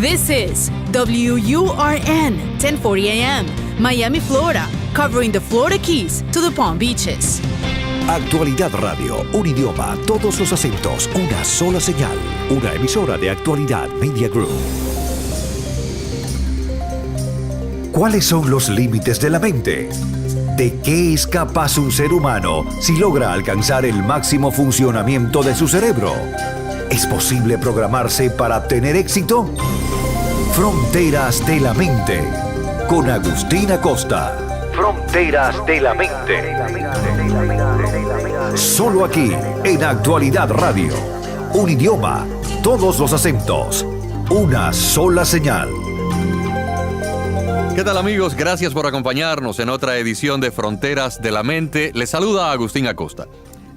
This is WURN 1040 AM, Miami, Florida, covering the Florida Keys to the Palm Beaches. Actualidad Radio, un idioma, todos los acentos, una sola señal. Una emisora de Actualidad Media Group. ¿Cuáles son los límites de la mente? ¿De qué es capaz un ser humano si logra alcanzar el máximo funcionamiento de su cerebro? ¿Es posible programarse para tener éxito? Fronteras de la Mente, con Agustín Acosta. Fronteras de la Mente. Solo aquí, en Actualidad Radio. Un idioma, todos los acentos, una sola señal. ¿Qué tal, amigos? Gracias por acompañarnos en otra edición de Fronteras de la Mente. Les saluda Agustín Acosta.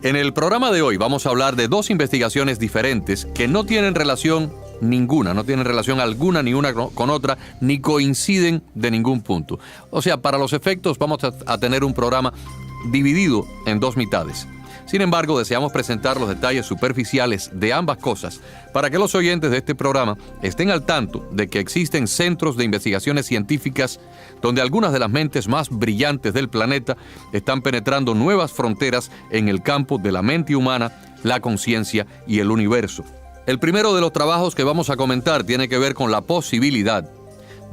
En el programa de hoy vamos a hablar de dos investigaciones diferentes que no tienen relación ninguna, no tienen relación alguna ni una con otra, ni coinciden de ningún punto. O sea, para los efectos vamos a tener un programa dividido en dos mitades. Sin embargo, deseamos presentar los detalles superficiales de ambas cosas para que los oyentes de este programa estén al tanto de que existen centros de investigaciones científicas donde algunas de las mentes más brillantes del planeta están penetrando nuevas fronteras en el campo de la mente humana, la conciencia y el universo. El primero de los trabajos que vamos a comentar tiene que ver con la posibilidad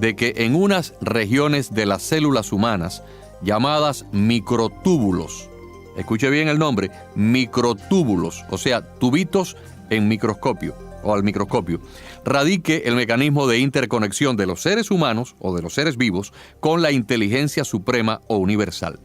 de que en unas regiones de las células humanas llamadas microtúbulos, escuche bien el nombre, microtúbulos, o sea, tubitos en microscopio o al microscopio, radique el mecanismo de interconexión de los seres humanos o de los seres vivos con la inteligencia suprema o universal.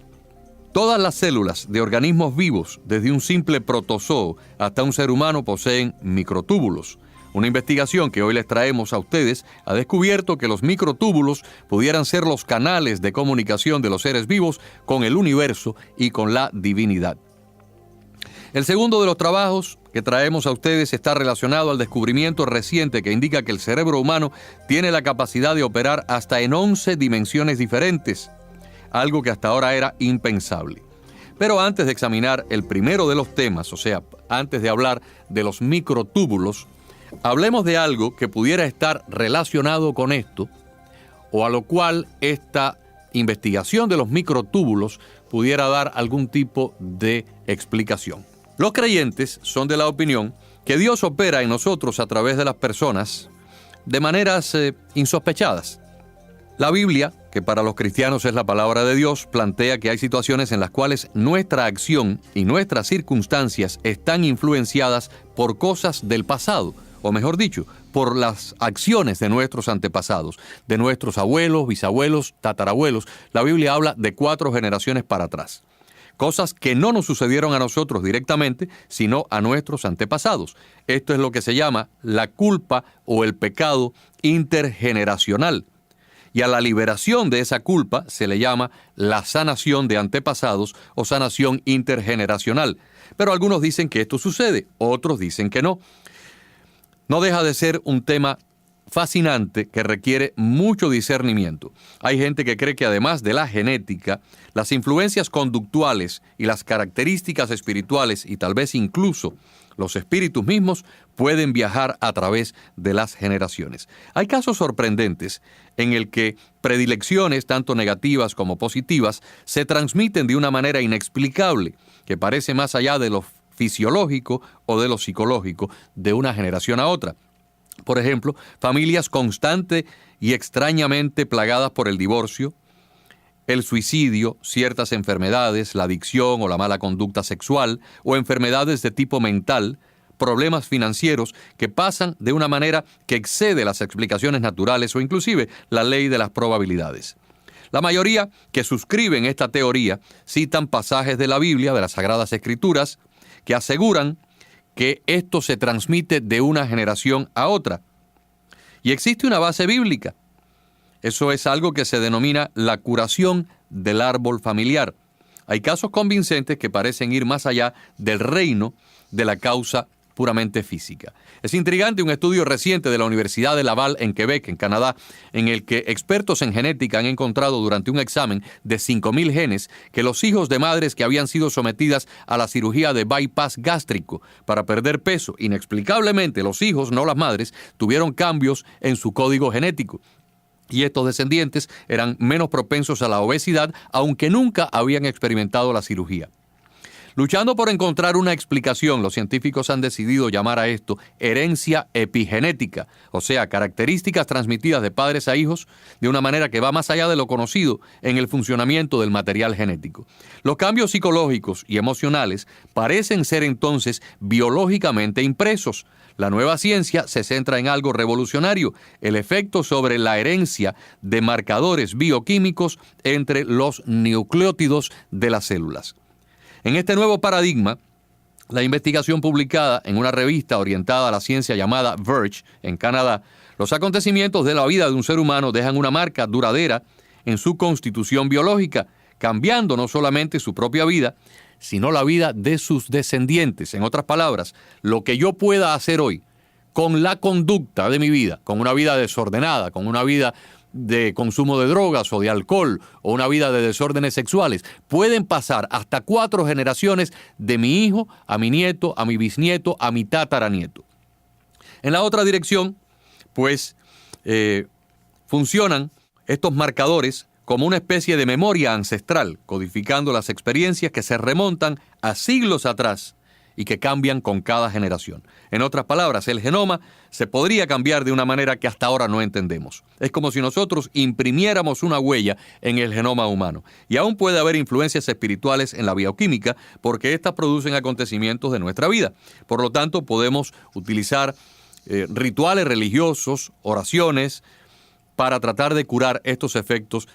Todas las células de organismos vivos, desde un simple protozoo hasta un ser humano, poseen microtúbulos. Una investigación que hoy les traemos a ustedes ha descubierto que los microtúbulos pudieran ser los canales de comunicación de los seres vivos con el universo y con la divinidad. El segundo de los trabajos que traemos a ustedes está relacionado al descubrimiento reciente que indica que el cerebro humano tiene la capacidad de operar hasta en 11 dimensiones diferentes, algo que hasta ahora era impensable. Pero antes de examinar el primero de los temas, o sea, antes de hablar de los microtúbulos, hablemos de algo que pudiera estar relacionado con esto, o a lo cual esta investigación de los microtúbulos pudiera dar algún tipo de explicación. Los creyentes son de la opinión que Dios opera en nosotros a través de las personas de maneras insospechadas. La Biblia, que para los cristianos es la palabra de Dios, plantea que hay situaciones en las cuales nuestra acción y nuestras circunstancias están influenciadas por cosas del pasado, o mejor dicho, por las acciones de nuestros antepasados, de nuestros abuelos, bisabuelos, tatarabuelos. La Biblia habla de 4 generaciones para atrás. Cosas que no nos sucedieron a nosotros directamente, sino a nuestros antepasados. Esto es lo que se llama la culpa o el pecado intergeneracional. Y a la liberación de esa culpa se le llama la sanación de antepasados o sanación intergeneracional. Pero algunos dicen que esto sucede, otros dicen que no. No deja de ser un tema fascinante que requiere mucho discernimiento. Hay gente que cree que además de la genética, las influencias conductuales y las características espirituales y tal vez incluso los espíritus mismos pueden viajar a través de las generaciones. Hay casos sorprendentes en el que predilecciones, tanto negativas como positivas, se transmiten de una manera inexplicable, que parece más allá de lo fisiológico o de lo psicológico de una generación a otra. Por ejemplo, familias constante y extrañamente plagadas por el divorcio, el suicidio, ciertas enfermedades, la adicción o la mala conducta sexual, o enfermedades de tipo mental, problemas financieros que pasan de una manera que excede las explicaciones naturales o inclusive la ley de las probabilidades. La mayoría que suscriben esta teoría citan pasajes de la Biblia, de las Sagradas Escrituras, que aseguran que esto se transmite de una generación a otra. Y existe una base bíblica. Eso es algo que se denomina la curación del árbol familiar. Hay casos convincentes que parecen ir más allá del reino de la causa puramente física. Es intrigante un estudio reciente de la Universidad de Laval en Quebec, en Canadá, en el que expertos en genética han encontrado durante un examen de 5,000 genes que los hijos de madres que habían sido sometidas a la cirugía de bypass gástrico para perder peso, inexplicablemente los hijos, no las madres, tuvieron cambios en su código genético. Y estos descendientes eran menos propensos a la obesidad, aunque nunca habían experimentado la cirugía. Luchando por encontrar una explicación, los científicos han decidido llamar a esto herencia epigenética, o sea, características transmitidas de padres a hijos de una manera que va más allá de lo conocido en el funcionamiento del material genético. Los cambios psicológicos y emocionales parecen ser entonces biológicamente impresos. La nueva ciencia se centra en algo revolucionario, el efecto sobre la herencia de marcadores bioquímicos entre los nucleótidos de las células. En este nuevo paradigma, la investigación publicada en una revista orientada a la ciencia llamada Verge, en Canadá, los acontecimientos de la vida de un ser humano dejan una marca duradera en su constitución biológica, cambiando no solamente su propia vida, sino la vida de sus descendientes. En otras palabras, lo que yo pueda hacer hoy con la conducta de mi vida, con una vida desordenada, con una vida de consumo de drogas o de alcohol o una vida de desórdenes sexuales, pueden pasar hasta 4 generaciones de mi hijo a mi nieto, a mi bisnieto, a mi tataranieto. En la otra dirección, pues, funcionan estos marcadores como una especie de memoria ancestral, codificando las experiencias que se remontan a siglos atrás y que cambian con cada generación. En otras palabras, el genoma se podría cambiar de una manera que hasta ahora no entendemos. Es como si nosotros imprimiéramos una huella en el genoma humano. Y aún puede haber influencias espirituales en la bioquímica porque éstas producen acontecimientos de nuestra vida. Por lo tanto, podemos utilizar rituales religiosos, oraciones, para tratar de curar estos efectos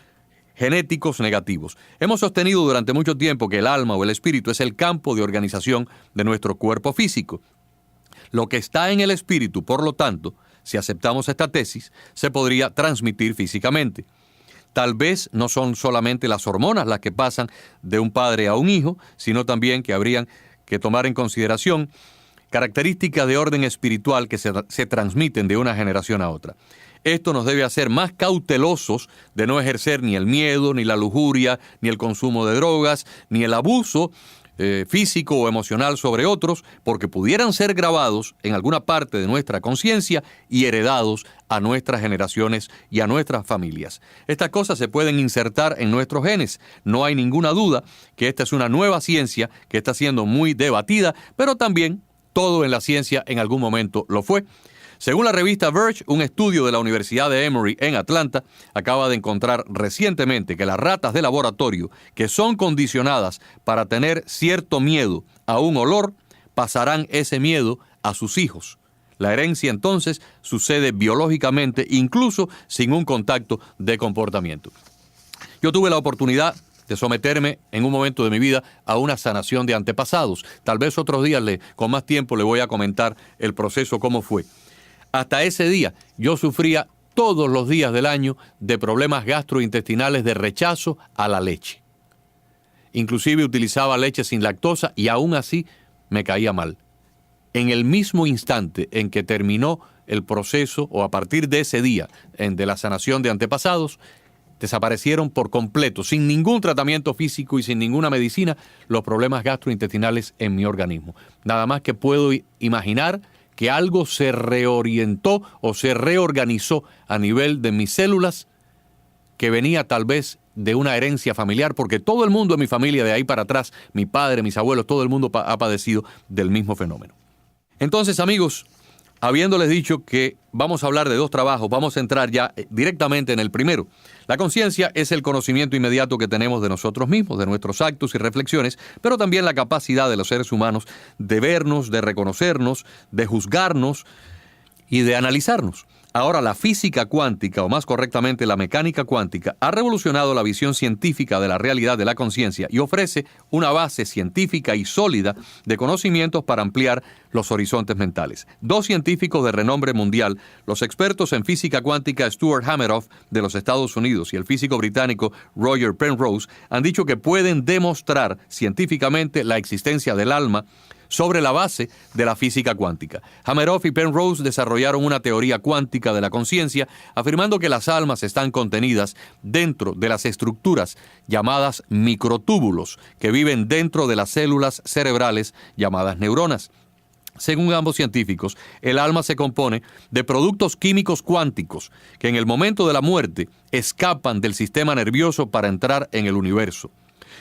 genéticos negativos. Hemos sostenido durante mucho tiempo que el alma o el espíritu es el campo de organización de nuestro cuerpo físico. Lo que está en el espíritu, por lo tanto, si aceptamos esta tesis, se podría transmitir físicamente. Tal vez no son solamente las hormonas las que pasan de un padre a un hijo, sino también que habrían que tomar en consideración características de orden espiritual que se transmiten de una generación a otra. Esto nos debe hacer más cautelosos de no ejercer ni el miedo, ni la lujuria, ni el consumo de drogas, ni el abuso físico o emocional sobre otros, porque pudieran ser grabados en alguna parte de nuestra conciencia y heredados a nuestras generaciones y a nuestras familias. Estas cosas se pueden insertar en nuestros genes. No hay ninguna duda que esta es una nueva ciencia que está siendo muy debatida, pero también todo en la ciencia en algún momento lo fue. Según la revista Verge, un estudio de la Universidad de Emory en Atlanta acaba de encontrar recientemente que las ratas de laboratorio que son condicionadas para tener cierto miedo a un olor, pasarán ese miedo a sus hijos. La herencia entonces sucede biológicamente, incluso sin un contacto de comportamiento. Yo tuve la oportunidad de someterme en un momento de mi vida a una sanación de antepasados. Tal vez otros días, con más tiempo, le voy a comentar el proceso, cómo fue. Hasta ese día, yo sufría todos los días del año de problemas gastrointestinales de rechazo a la leche. Inclusive utilizaba leche sin lactosa y aún así me caía mal. En el mismo instante en que terminó el proceso, o a partir de ese día de la sanación de antepasados, desaparecieron por completo, sin ningún tratamiento físico y sin ninguna medicina, los problemas gastrointestinales en mi organismo. Nada más que puedo imaginar que algo se reorientó o se reorganizó a nivel de mis células que venía tal vez de una herencia familiar, porque todo el mundo en mi familia de ahí para atrás, mi padre, mis abuelos, todo el mundo ha padecido del mismo fenómeno. Entonces, amigos, habiéndoles dicho que vamos a hablar de 2 trabajos, vamos a entrar ya directamente en el primero. La conciencia es el conocimiento inmediato que tenemos de nosotros mismos, de nuestros actos y reflexiones, pero también la capacidad de los seres humanos de vernos, de reconocernos, de juzgarnos y de analizarnos. Ahora, la física cuántica, o más correctamente la mecánica cuántica, ha revolucionado la visión científica de la realidad de la conciencia y ofrece una base científica y sólida de conocimientos para ampliar los horizontes mentales. 2 científicos de renombre mundial, los expertos en física cuántica Stuart Hameroff de los Estados Unidos y el físico británico Roger Penrose, han dicho que pueden demostrar científicamente la existencia del alma sobre la base de la física cuántica. Hameroff y Penrose desarrollaron una teoría cuántica de la conciencia, afirmando que las almas están contenidas dentro de las estructuras llamadas microtúbulos, que viven dentro de las células cerebrales llamadas neuronas. Según ambos científicos, el alma se compone de productos químicos cuánticos que en el momento de la muerte escapan del sistema nervioso para entrar en el universo.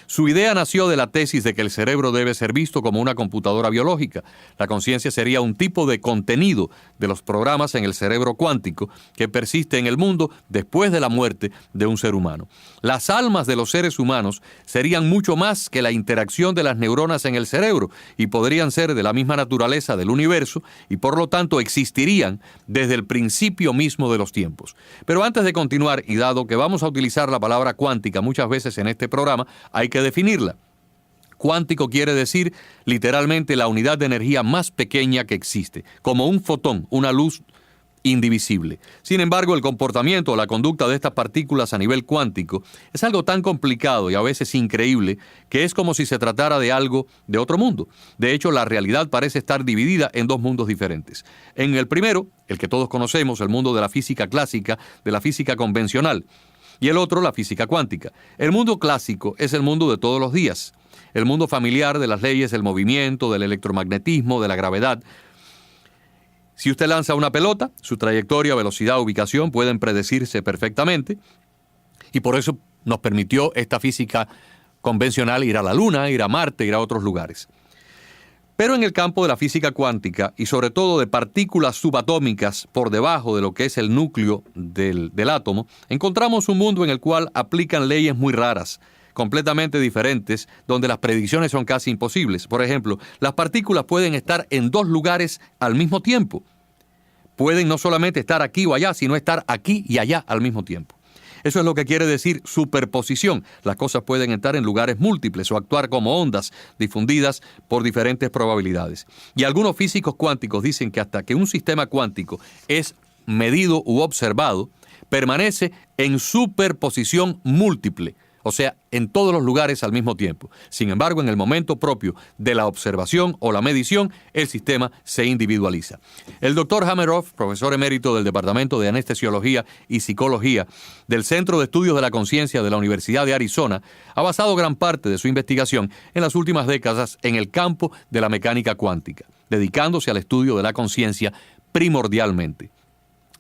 Su idea nació de la tesis de que el cerebro debe ser visto como una computadora biológica. La conciencia sería un tipo de contenido de los programas en el cerebro cuántico que persiste en el mundo después de la muerte de un ser humano. Las almas de los seres humanos serían mucho más que la interacción de las neuronas en el cerebro y podrían ser de la misma naturaleza del universo y por lo tanto existirían desde el principio mismo de los tiempos. Pero antes de continuar, y dado que vamos a utilizar la palabra cuántica muchas veces en este programa, hay que definirla. Cuántico quiere decir literalmente la unidad de energía más pequeña que existe, como un fotón, una luz indivisible. Sin embargo, el comportamiento o la conducta de estas partículas a nivel cuántico es algo tan complicado y a veces increíble que es como si se tratara de algo de otro mundo. De hecho, la realidad parece estar dividida en dos mundos diferentes. En el primero, el que todos conocemos, el mundo de la física clásica, de la física convencional, y el otro, la física cuántica. El mundo clásico es el mundo de todos los días, el mundo familiar de las leyes del movimiento, del electromagnetismo, de la gravedad. Si usted lanza una pelota, su trayectoria, velocidad, ubicación pueden predecirse perfectamente, y por eso nos permitió esta física convencional ir a la Luna, ir a Marte, ir a otros lugares. Pero en el campo de la física cuántica, y sobre todo de partículas subatómicas por debajo de lo que es el núcleo del átomo, encontramos un mundo en el cual aplican leyes muy raras, completamente diferentes, donde las predicciones son casi imposibles. Por ejemplo, las partículas pueden estar en dos lugares al mismo tiempo. Pueden no solamente estar aquí o allá, sino estar aquí y allá al mismo tiempo. Eso es lo que quiere decir superposición. Las cosas pueden estar en lugares múltiples o actuar como ondas difundidas por diferentes probabilidades. Y algunos físicos cuánticos dicen que hasta que un sistema cuántico es medido u observado, permanece en superposición múltiple, o sea, en todos los lugares al mismo tiempo. Sin embargo, en el momento propio de la observación o la medición, el sistema se individualiza. El doctor Hameroff, profesor emérito del Departamento de Anestesiología y Psicología del Centro de Estudios de la Conciencia de la Universidad de Arizona, ha basado gran parte de su investigación en las últimas décadas en el campo de la mecánica cuántica, dedicándose al estudio de la conciencia primordialmente.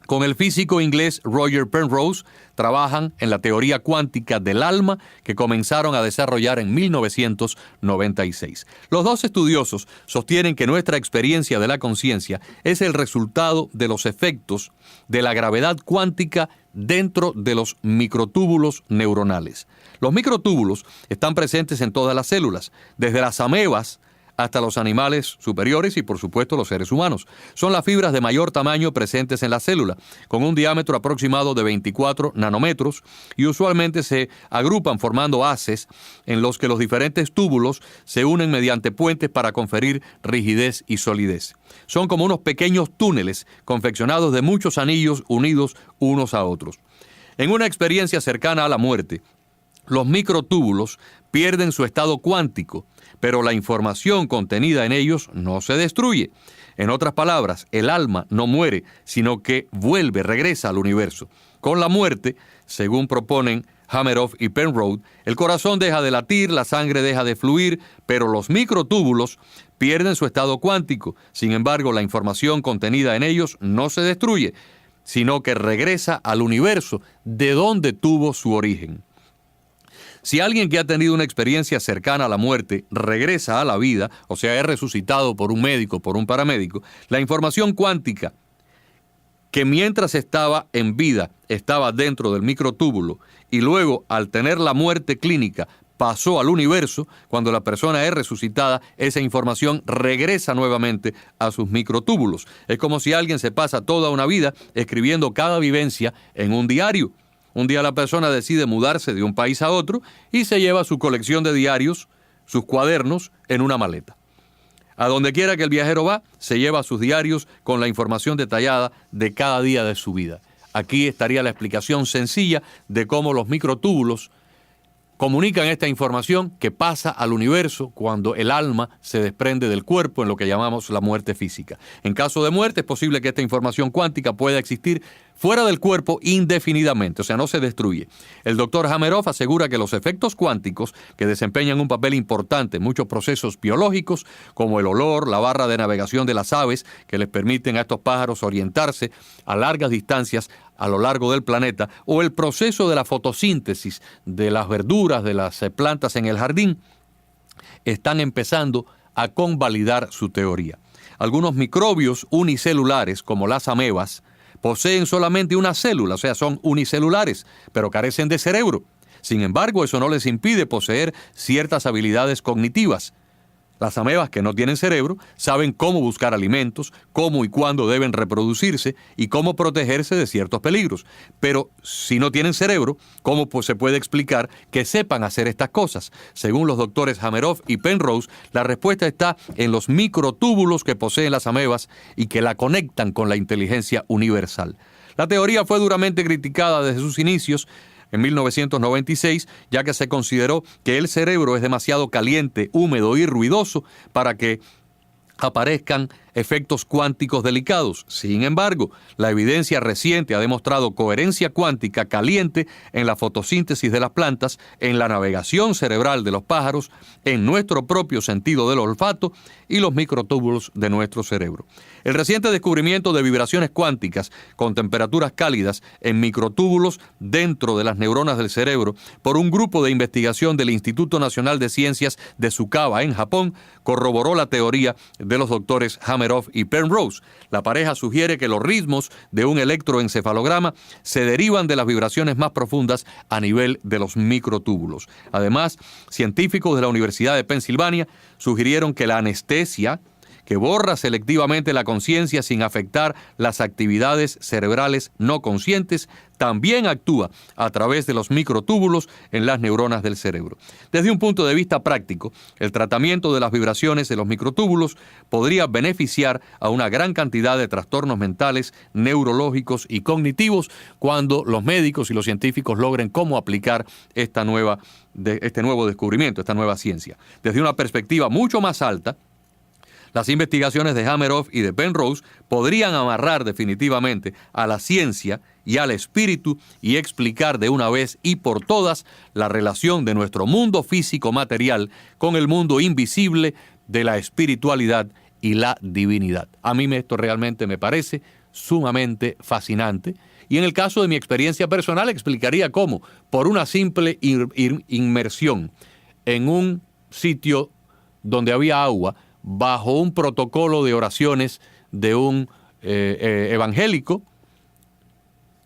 Con el físico inglés Roger Penrose trabajan en la teoría cuántica del alma que comenzaron a desarrollar en 1996. Los dos estudiosos sostienen que nuestra experiencia de la conciencia es el resultado de los efectos de la gravedad cuántica dentro de los microtúbulos neuronales. Los microtúbulos están presentes en todas las células, desde las amebas hasta los animales superiores y, por supuesto, los seres humanos. Son las fibras de mayor tamaño presentes en la célula, con un diámetro aproximado de 24 nanómetros y usualmente se agrupan formando haces en los que los diferentes túbulos se unen mediante puentes para conferir rigidez y solidez. Son como unos pequeños túneles confeccionados de muchos anillos unidos unos a otros. En una experiencia cercana a la muerte, los microtúbulos pierden su estado cuántico, pero la información contenida en ellos no se destruye. En otras palabras, el alma no muere, sino que regresa al universo. Con la muerte, según proponen Hameroff y Penrose, el corazón deja de latir, la sangre deja de fluir, pero los microtúbulos pierden su estado cuántico. Sin embargo, la información contenida en ellos no se destruye, sino que regresa al universo de donde tuvo su origen. Si alguien que ha tenido una experiencia cercana a la muerte regresa a la vida, o sea, es resucitado por un médico, por un paramédico, la información cuántica que mientras estaba en vida estaba dentro del microtúbulo y luego al tener la muerte clínica pasó al universo, cuando la persona es resucitada, esa información regresa nuevamente a sus microtúbulos. Es como si alguien se pasa toda una vida escribiendo cada vivencia en un diario. Un día la persona decide mudarse de un país a otro y se lleva su colección de diarios, sus cuadernos, en una maleta. A donde quiera que el viajero va, se lleva sus diarios con la información detallada de cada día de su vida. Aquí estaría la explicación sencilla de cómo los microtúbulos comunican esta información que pasa al universo cuando el alma se desprende del cuerpo en lo que llamamos la muerte física. En caso de muerte es posible que esta información cuántica pueda existir fuera del cuerpo indefinidamente, o sea, no se destruye. El doctor Hameroff asegura que los efectos cuánticos, que desempeñan un papel importante en muchos procesos biológicos, como el olor, la barra de navegación de las aves, que les permiten a estos pájaros orientarse a largas distancias a lo largo del planeta, o el proceso de la fotosíntesis de las verduras, de las plantas en el jardín, están empezando a convalidar su teoría. Algunos microbios unicelulares, como las amebas, poseen solamente una célula, o sea, son unicelulares, pero carecen de cerebro. Sin embargo, eso no les impide poseer ciertas habilidades cognitivas. Las amebas que no tienen cerebro saben cómo buscar alimentos, cómo y cuándo deben reproducirse y cómo protegerse de ciertos peligros. Pero si no tienen cerebro, ¿cómo se puede explicar que sepan hacer estas cosas? Según los doctores Hameroff y Penrose, la respuesta está en los microtúbulos que poseen las amebas y que la conectan con la inteligencia universal. La teoría fue duramente criticada desde sus inicios, en 1996, ya que se consideró que el cerebro es demasiado caliente, húmedo y ruidoso para que aparezcan efectos cuánticos delicados. Sin embargo, la evidencia reciente ha demostrado coherencia cuántica caliente en la fotosíntesis de las plantas, en la navegación cerebral de los pájaros, en nuestro propio sentido del olfato y los microtúbulos de nuestro cerebro. El reciente descubrimiento de vibraciones cuánticas con temperaturas cálidas en microtúbulos dentro de las neuronas del cerebro por un grupo de investigación del Instituto Nacional de Ciencias de Tsukuba en Japón corroboró la teoría de los doctores Hameroff y Penrose. La pareja sugiere que los ritmos de un electroencefalograma se derivan de las vibraciones más profundas a nivel de los microtúbulos. Además, científicos de la Universidad de Pensilvania sugirieron que la anestesia, que borra selectivamente la conciencia sin afectar las actividades cerebrales no conscientes, también actúa a través de los microtúbulos en las neuronas del cerebro. Desde un punto de vista práctico, el tratamiento de las vibraciones de los microtúbulos podría beneficiar a una gran cantidad de trastornos mentales, neurológicos y cognitivos cuando los médicos y los científicos logren cómo aplicar este nuevo descubrimiento, esta nueva ciencia. Desde una perspectiva mucho más alta, las investigaciones de Hameroff y de Penrose podrían amarrar definitivamente a la ciencia y al espíritu y explicar de una vez y por todas la relación de nuestro mundo físico material con el mundo invisible de la espiritualidad y la divinidad. A mí esto realmente me parece sumamente fascinante. Y en el caso de mi experiencia personal explicaría cómo, por una simple inmersión en un sitio donde había agua, bajo un protocolo de oraciones de un evangélico,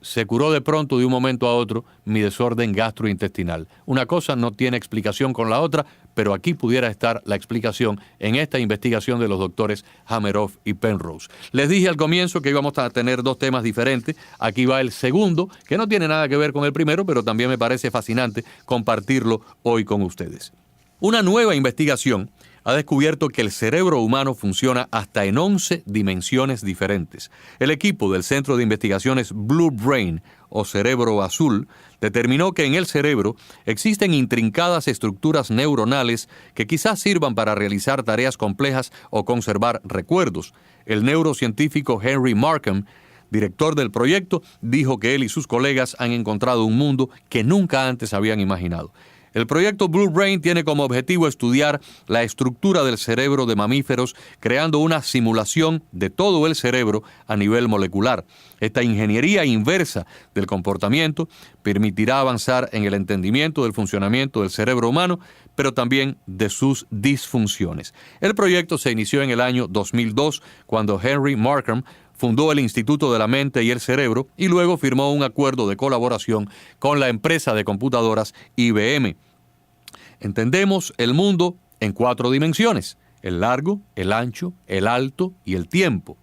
se curó de pronto de un momento a otro mi desorden gastrointestinal. Una cosa no tiene explicación con la otra, pero aquí pudiera estar la explicación en esta investigación de los doctores Hameroff y Penrose. Les dije al comienzo que íbamos a tener dos temas diferentes. Aquí va el segundo, que no tiene nada que ver con el primero, pero también me parece fascinante compartirlo hoy con ustedes. Una nueva investigación ha descubierto que el cerebro humano funciona hasta en 11 dimensiones diferentes. El equipo del Centro de Investigaciones Blue Brain, o Cerebro Azul, determinó que en el cerebro existen intrincadas estructuras neuronales que quizás sirvan para realizar tareas complejas o conservar recuerdos. El neurocientífico Henry Markham, director del proyecto, dijo que él y sus colegas han encontrado un mundo que nunca antes habían imaginado. El proyecto Blue Brain tiene como objetivo estudiar la estructura del cerebro de mamíferos, creando una simulación de todo el cerebro a nivel molecular. Esta ingeniería inversa del comportamiento permitirá avanzar en el entendimiento del funcionamiento del cerebro humano, pero también de sus disfunciones. El proyecto se inició en el año 2002, cuando Henry Markham fundó el Instituto de la Mente y el Cerebro y luego firmó un acuerdo de colaboración con la empresa de computadoras IBM. Entendemos el mundo en 4 dimensiones: el largo, el ancho, el alto y el tiempo.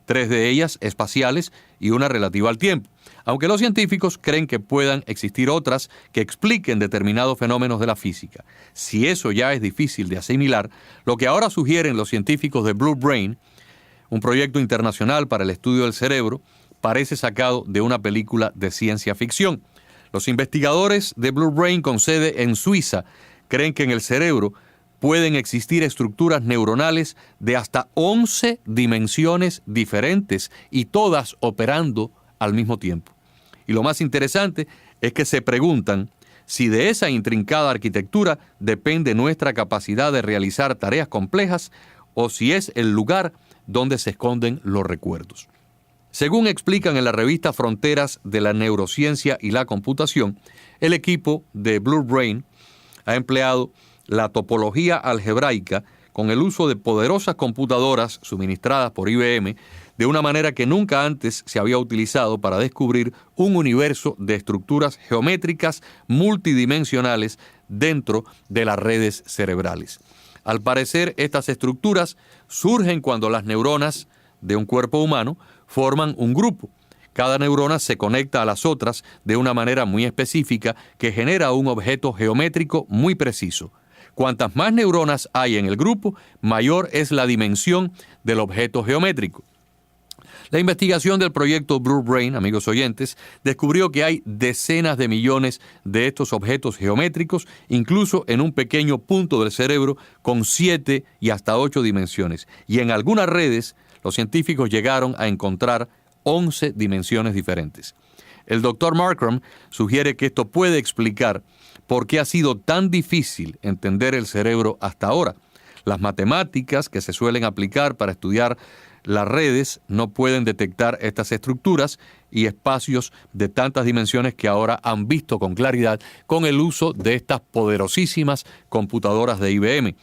3 de ellas espaciales y una relativa al tiempo. Aunque los científicos creen que puedan existir otras que expliquen determinados fenómenos de la física. Si eso ya es difícil de asimilar, lo que ahora sugieren los científicos de Blue Brain, un proyecto internacional para el estudio del cerebro, parece sacado de una película de ciencia ficción. Los investigadores de Blue Brain con sede en Suiza creen que en el cerebro pueden existir estructuras neuronales de hasta 11 dimensiones diferentes y todas operando al mismo tiempo. Y lo más interesante es que se preguntan si de esa intrincada arquitectura depende nuestra capacidad de realizar tareas complejas o si es el lugar donde se esconden los recuerdos. Según explican en la revista Fronteras de la Neurociencia y la Computación, el equipo de Blue Brain ha empleado la topología algebraica con el uso de poderosas computadoras suministradas por IBM de una manera que nunca antes se había utilizado para descubrir un universo de estructuras geométricas multidimensionales dentro de las redes cerebrales. Al parecer, estas estructuras surgen cuando las neuronas de un cuerpo humano forman un grupo. Cada neurona se conecta a las otras de una manera muy específica que genera un objeto geométrico muy preciso. Cuantas más neuronas hay en el grupo, mayor es la dimensión del objeto geométrico. La investigación del proyecto Blue Brain, amigos oyentes, descubrió que hay decenas de millones de estos objetos geométricos, incluso en un pequeño punto del cerebro con 7 y hasta 8 dimensiones. Y en algunas redes, los científicos llegaron a encontrar 11 dimensiones diferentes. El Dr. Markram sugiere que esto puede explicar por qué ha sido tan difícil entender el cerebro hasta ahora. Las matemáticas que se suelen aplicar para estudiar las redes no pueden detectar estas estructuras y espacios de tantas dimensiones que ahora han visto con claridad con el uso de estas poderosísimas computadoras de IBM.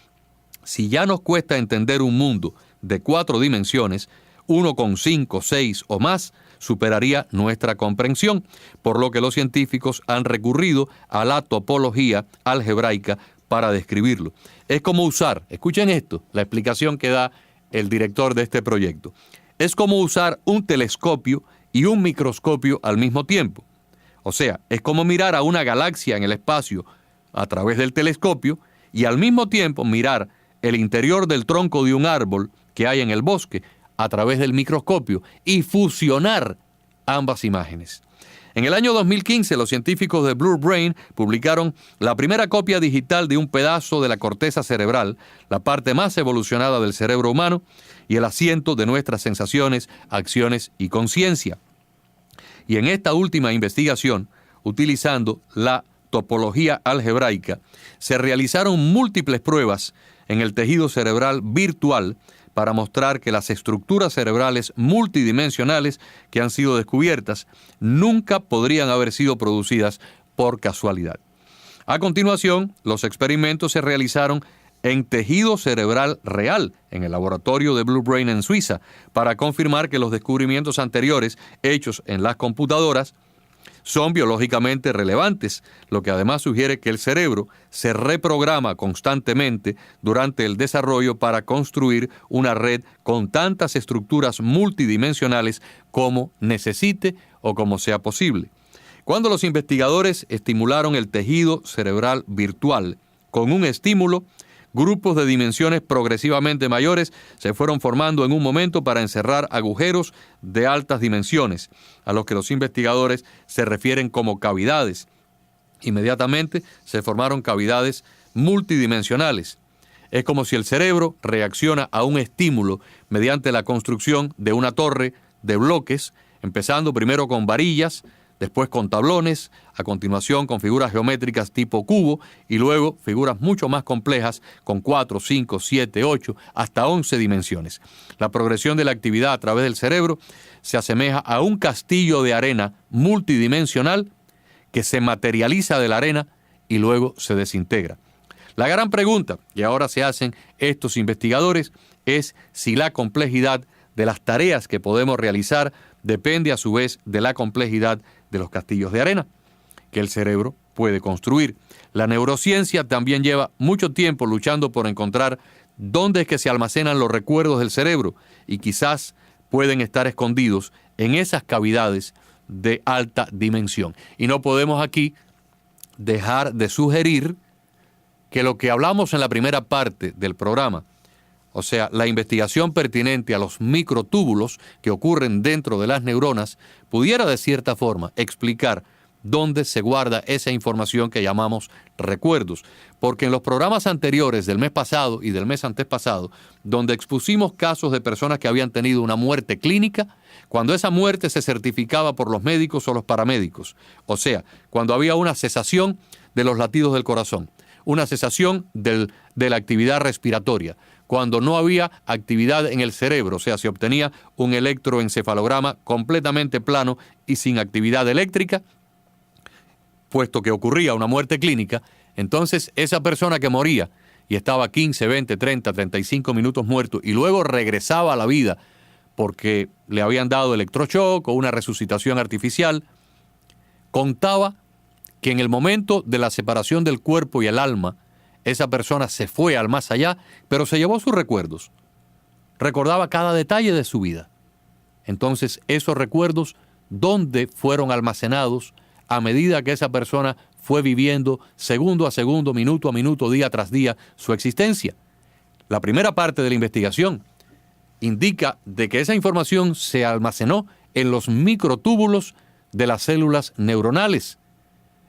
Si ya nos cuesta entender un mundo de 4 dimensiones, uno con 5, 6 o más superaría nuestra comprensión, por lo que los científicos han recurrido a la topología algebraica para describirlo. Es como usar, escuchen esto, la explicación que da el director de este proyecto. Es como usar un telescopio y un microscopio al mismo tiempo. O sea, es como mirar a una galaxia en el espacio a través del telescopio y al mismo tiempo mirar el interior del tronco de un árbol que hay en el bosque a través del microscopio y fusionar ambas imágenes. En el año 2015, los científicos de Blue Brain publicaron la primera copia digital de un pedazo de la corteza cerebral, la parte más evolucionada del cerebro humano y el asiento de nuestras sensaciones, acciones y conciencia. Y en esta última investigación, utilizando la topología algebraica, se realizaron múltiples pruebas en el tejido cerebral virtual para mostrar que las estructuras cerebrales multidimensionales que han sido descubiertas nunca podrían haber sido producidas por casualidad. A continuación, los experimentos se realizaron en tejido cerebral real en el laboratorio de Blue Brain en Suiza para confirmar que los descubrimientos anteriores hechos en las computadoras son biológicamente relevantes, lo que además sugiere que el cerebro se reprograma constantemente durante el desarrollo para construir una red con tantas estructuras multidimensionales como necesite o como sea posible. Cuando los investigadores estimularon el tejido cerebral virtual con un estímulo, grupos de dimensiones progresivamente mayores se fueron formando en un momento para encerrar agujeros de altas dimensiones, a los que los investigadores se refieren como cavidades. Inmediatamente se formaron cavidades multidimensionales. Es como si el cerebro reacciona a un estímulo mediante la construcción de una torre de bloques, empezando primero con varillas, después con tablones, a continuación con figuras geométricas tipo cubo y luego figuras mucho más complejas con 4, 5, 7, 8, hasta 11 dimensiones. La progresión de la actividad a través del cerebro se asemeja a un castillo de arena multidimensional que se materializa de la arena y luego se desintegra. La gran pregunta que ahora se hacen estos investigadores es si la complejidad de las tareas que podemos realizar depende a su vez de la complejidad de los castillos de arena que el cerebro puede construir. La neurociencia también lleva mucho tiempo luchando por encontrar dónde es que se almacenan los recuerdos del cerebro y quizás pueden estar escondidos en esas cavidades de alta dimensión. Y no podemos aquí dejar de sugerir que lo que hablamos en la primera parte del programa, o sea, la investigación pertinente a los microtúbulos que ocurren dentro de las neuronas, pudiera de cierta forma explicar donde se guarda esa información que llamamos recuerdos. Porque en los programas anteriores del mes pasado y del mes antepasado, donde expusimos casos de personas que habían tenido una muerte clínica, cuando esa muerte se certificaba por los médicos o los paramédicos, o sea, cuando había una cesación de los latidos del corazón, una cesación de la actividad respiratoria, cuando no había actividad en el cerebro, o sea, se obtenía un electroencefalograma completamente plano y sin actividad eléctrica, puesto que ocurría una muerte clínica, entonces esa persona que moría y estaba 15, 20, 30, 35 minutos muerto y luego regresaba a la vida porque le habían dado electroshock o una resucitación artificial, contaba que en el momento de la separación del cuerpo y el alma, esa persona se fue al más allá, pero se llevó sus recuerdos. Recordaba cada detalle de su vida. Entonces, esos recuerdos, ¿dónde fueron almacenados a medida que esa persona fue viviendo segundo a segundo, minuto a minuto, día tras día, su existencia? La primera parte de la investigación indica de que esa información se almacenó en los microtúbulos de las células neuronales.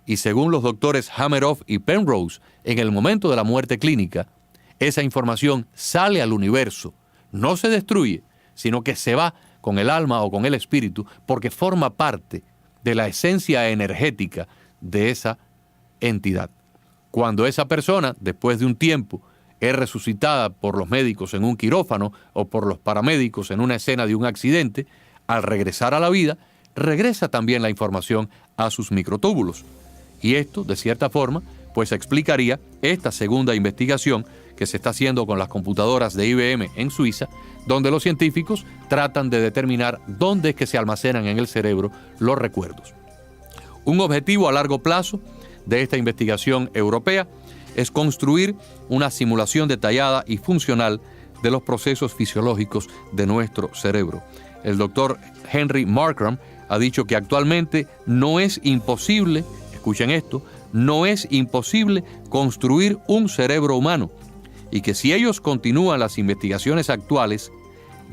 Y según los doctores Hameroff y Penrose, en el momento de la muerte clínica, esa información sale al universo, no se destruye, sino que se va con el alma o con el espíritu, porque forma parte de la esencia energética de esa entidad. Cuando esa persona, después de un tiempo, es resucitada por los médicos en un quirófano o por los paramédicos en una escena de un accidente, al regresar a la vida, regresa también la información a sus microtúbulos. Y esto, de cierta forma, pues explicaría esta segunda investigación que se está haciendo con las computadoras de IBM en Suiza, donde los científicos tratan de determinar dónde es que se almacenan en el cerebro los recuerdos. Un objetivo a largo plazo de esta investigación europea es construir una simulación detallada y funcional de los procesos fisiológicos de nuestro cerebro. El doctor Henry Markram ha dicho que actualmente no es imposible, escuchen esto, no es imposible construir un cerebro humano y que si ellos continúan las investigaciones actuales,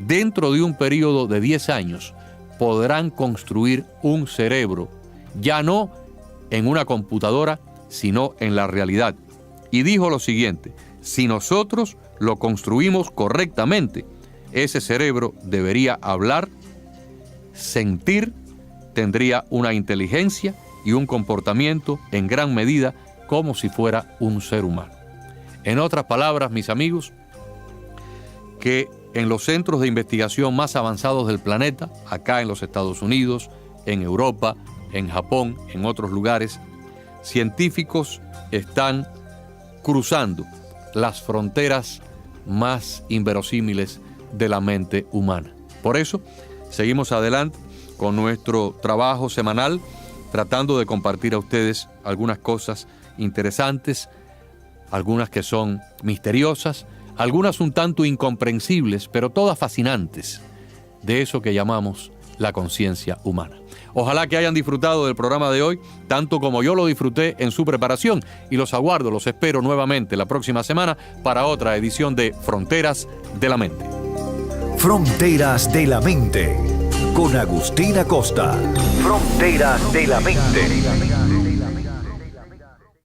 dentro de un periodo de 10 años podrán construir un cerebro, ya no en una computadora, sino en la realidad. Y dijo lo siguiente: si nosotros lo construimos correctamente, ese cerebro debería hablar, sentir, tendría una inteligencia y un comportamiento en gran medida como si fuera un ser humano. En otras palabras, mis amigos, que en los centros de investigación más avanzados del planeta, acá en los Estados Unidos, en Europa, en Japón, en otros lugares, científicos están cruzando las fronteras más inverosímiles de la mente humana. Por eso, seguimos adelante con nuestro trabajo semanal, tratando de compartir a ustedes algunas cosas interesantes, algunas que son misteriosas, algunas un tanto incomprensibles, pero todas fascinantes, de eso que llamamos la conciencia humana. Ojalá que hayan disfrutado del programa de hoy, tanto como yo lo disfruté en su preparación, y los aguardo, los espero nuevamente la próxima semana para otra edición de Fronteras de la Mente. Fronteras de la Mente, con Agustín Acosta. Fronteras de la Mente.